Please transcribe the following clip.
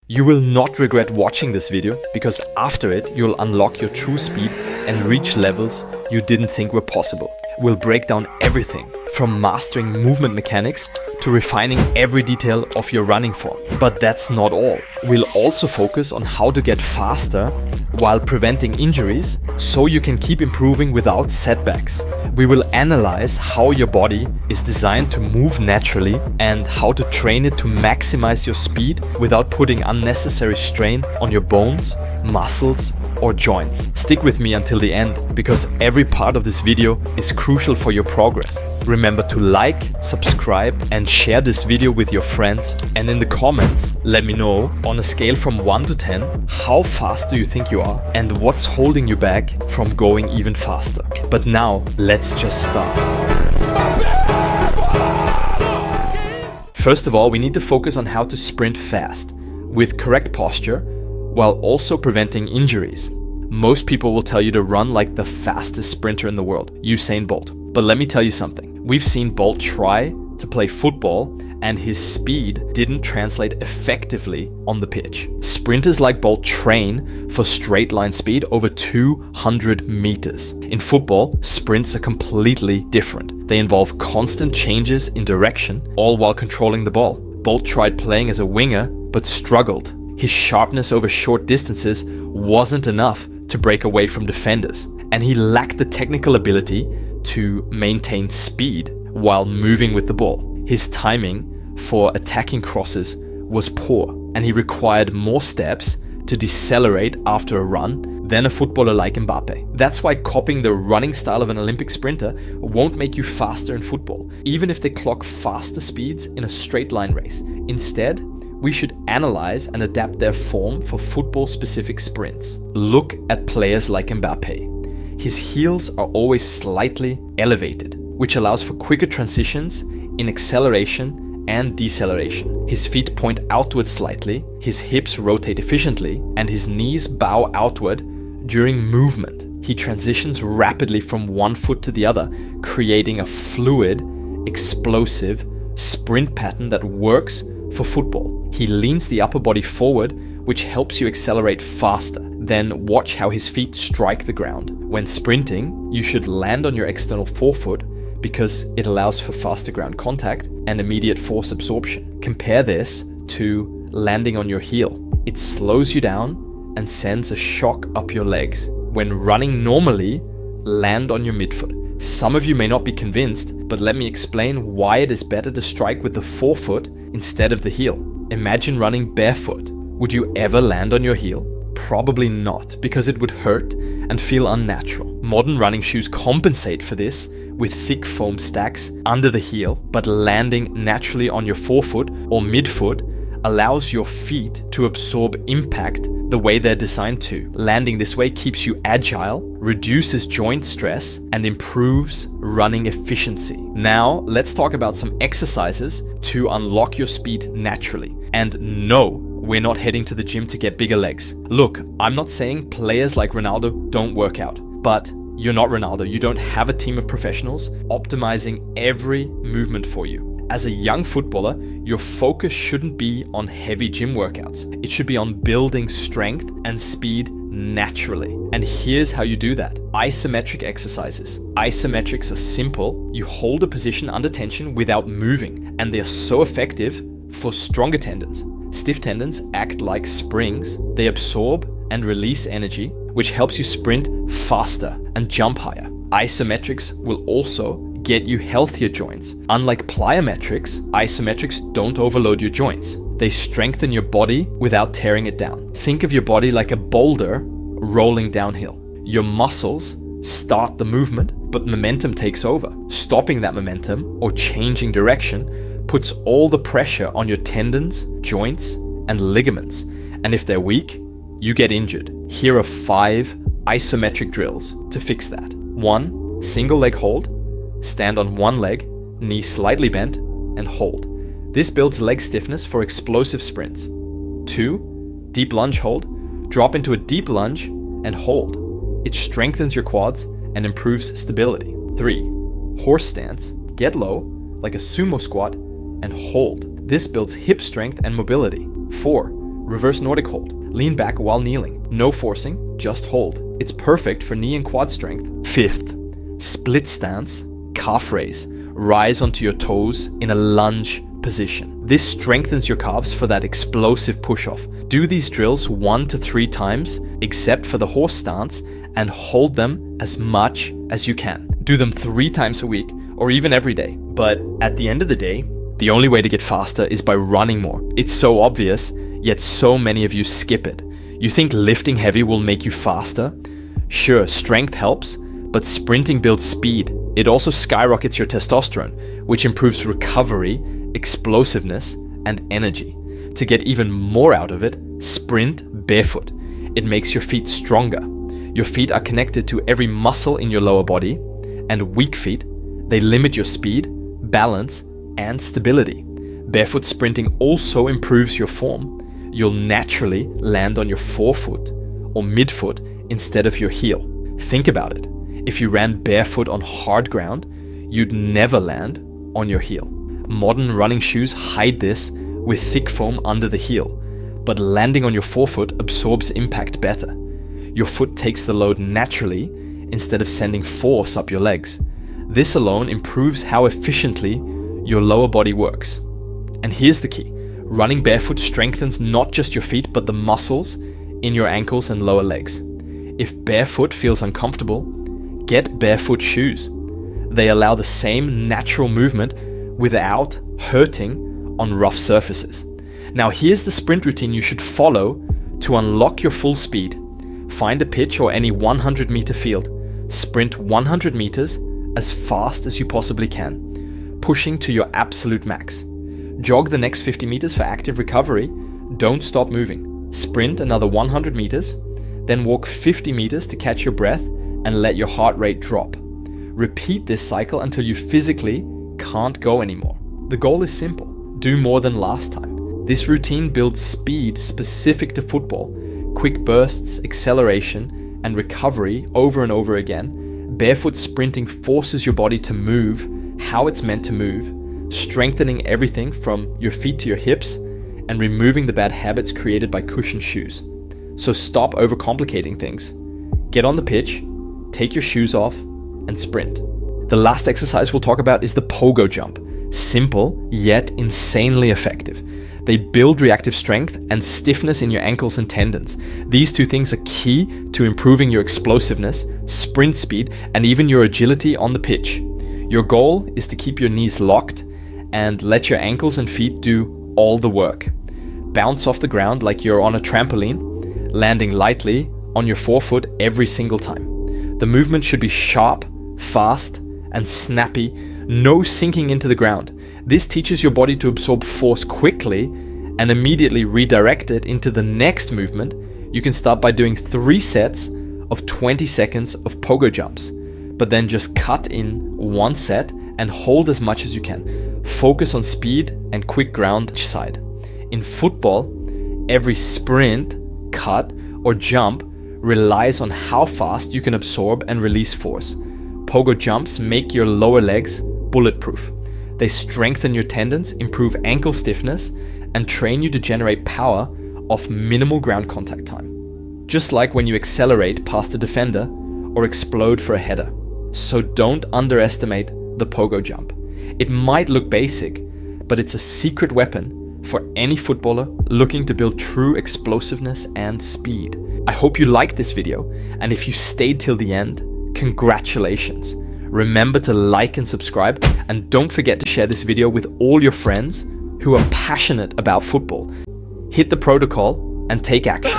You will not regret watching this video because after it, you'll unlock your true speed and reach levels you didn't think were possible. We'll break down everything from mastering movement mechanics to refining every detail of your running form. But that's not all. We'll also focus on how to get faster while preventing injuries so you can keep improving without setbacks. We will analyze how your body is designed to move naturally and how to train it to maximize your speed without putting unnecessary strain on your bones, muscles, or joints. Stick with me until the end because every part of this video is crucial for your progress. Remember to like, subscribe, and share this video with your friends. And in the comments, let me know on a scale from 1 to 10, how fast do you think you are and what's holding you back from going even faster. But now, let's just start. First of all, we need to focus on how to sprint fast with correct posture while also preventing injuries. Most people will tell you to run like the fastest sprinter in the world, Usain Bolt. But let me tell you something. We've seen Bolt try to play football and his speed didn't translate effectively on the pitch. Sprinters like Bolt train for straight line speed over 200 meters. In football, sprints are completely different. They involve constant changes in direction, all while controlling the ball. Bolt tried playing as a winger, but struggled. His sharpness over short distances wasn't enough to break away from defenders, and he lacked the technical ability to maintain speed while moving with the ball. His timing for attacking crosses was poor, and he required more steps to decelerate after a run than a footballer like Mbappe. That's why copying the running style of an Olympic sprinter won't make you faster in football, even if they clock faster speeds in a straight line race. Instead, we should analyze and adapt their form for football-specific sprints. Look at players like Mbappe. His heels are always slightly elevated, which allows for quicker transitions in acceleration and deceleration. His feet point outward slightly, his hips rotate efficiently, and his knees bow outward during movement. He transitions rapidly from one foot to the other, creating a fluid, explosive sprint pattern that works for football. He leans the upper body forward, which helps you accelerate faster. Then watch how his feet strike the ground. When sprinting, you should land on your external forefoot because it allows for faster ground contact and immediate force absorption. Compare this to landing on your heel. It slows you down and sends a shock up your legs. When running normally, land on your midfoot. Some of you may not be convinced, but let me explain why it is better to strike with the forefoot instead of the heel. Imagine running barefoot. Would you ever land on your heel? Probably not, because it would hurt and feel unnatural. Modern running shoes compensate for this with thick foam stacks under the heel, but landing naturally on your forefoot or midfoot allows your feet to absorb impact the way they're designed to. Landing this way keeps you agile, reduces joint stress, and improves running efficiency. Now, let's talk about some exercises to unlock your speed naturally. And no, we're not heading to the gym to get bigger legs. Look, I'm not saying players like Ronaldo don't work out, but you're not Ronaldo. You don't have a team of professionals optimizing every movement for you. As a young footballer, your focus shouldn't be on heavy gym workouts. It should be on building strength and speed naturally. And here's how you do that. Isometric exercises. Isometrics are simple. You hold a position under tension without moving, and they're so effective for stronger tendons. Stiff tendons act like springs. They absorb and release energy, which helps you sprint faster and jump higher. Isometrics will also get you healthier joints. Unlike plyometrics, isometrics don't overload your joints. They strengthen your body without tearing it down. Think of your body like a boulder rolling downhill. Your muscles start the movement, but momentum takes over. Stopping that momentum or changing direction puts all the pressure on your tendons, joints, and ligaments. And if they're weak, you get injured. Here are 5 isometric drills to fix that. 1. Single leg hold. Stand on one leg, knee slightly bent, and hold. This builds leg stiffness for explosive sprints. 2. Deep lunge hold. Drop into a deep lunge and hold. It strengthens your quads and improves stability. 3. Horse stance. Get low, like a sumo squat, and hold. This builds hip strength and mobility. 4. Reverse Nordic hold. Lean back while kneeling. No forcing, just hold. It's perfect for knee and quad strength. 5th, split stance, calf raise. Rise onto your toes in a lunge position. This strengthens your calves for that explosive push-off. Do these drills 1 to 3 times, except for the horse stance, and hold them as much as you can. Do them 3 times a week, or even every day. But at the end of the day, the only way to get faster is by running more. It's so obvious, yet so many of you skip it. You think lifting heavy will make you faster? Sure, strength helps, but sprinting builds speed. It also skyrockets your testosterone, which improves recovery, explosiveness, and energy. To get even more out of it, sprint barefoot. It makes your feet stronger. Your feet are connected to every muscle in your lower body, and weak feet, they limit your speed, balance, and stability. Barefoot sprinting also improves your form. You'll naturally land on your forefoot or midfoot instead of your heel. Think about it. If you ran barefoot on hard ground, you'd never land on your heel. Modern running shoes hide this with thick foam under the heel, but landing on your forefoot absorbs impact better. Your foot takes the load naturally instead of sending force up your legs. This alone improves how efficiently your lower body works. And here's the key. Running barefoot strengthens not just your feet, but the muscles in your ankles and lower legs. If barefoot feels uncomfortable, get barefoot shoes. They allow the same natural movement without hurting on rough surfaces. Now here's the sprint routine you should follow to unlock your full speed. Find a pitch or any 100-meter field. Sprint 100 meters as fast as you possibly can, pushing to your absolute max. Jog the next 50 meters for active recovery. Don't stop moving. Sprint another 100 meters, then walk 50 meters to catch your breath and let your heart rate drop. Repeat this cycle until you physically can't go anymore. The goal is simple. Do more than last time. This routine builds speed specific to football, quick bursts, acceleration, and recovery over and over again. Barefoot sprinting forces your body to move how it's meant to move, strengthening everything from your feet to your hips and removing the bad habits created by cushioned shoes. So stop overcomplicating things. Get on the pitch, take your shoes off, and sprint. The last exercise we'll talk about is the Pogo jump. Simple, yet insanely effective. They build reactive strength and stiffness in your ankles and tendons. These 2 things are key to improving your explosiveness, sprint speed, and even your agility on the pitch. Your goal is to keep your knees locked and let your ankles and feet do all the work. Bounce off the ground like you're on a trampoline, landing lightly on your forefoot every single time. The movement should be sharp, fast, and snappy, no sinking into the ground. This teaches your body to absorb force quickly and immediately redirect it into the next movement. You can start by doing 3 sets of 20 seconds of Pogo jumps, but then just cut in 1 set and hold as much as you can. Focus on speed and quick ground each side. In football, every sprint, cut, or jump relies on how fast you can absorb and release force. Pogo jumps make your lower legs bulletproof. They strengthen your tendons, improve ankle stiffness, and train you to generate power off minimal ground contact time. Just like when you accelerate past a defender or explode for a header. So don't underestimate the Pogo jump. It might look basic, but it's a secret weapon for any footballer looking to build true explosiveness and speed. I hope you liked this video, and if you stayed till the end, congratulations. Remember to like and subscribe, and don't forget to share this video with all your friends who are passionate about football. Hit the protocol and take action.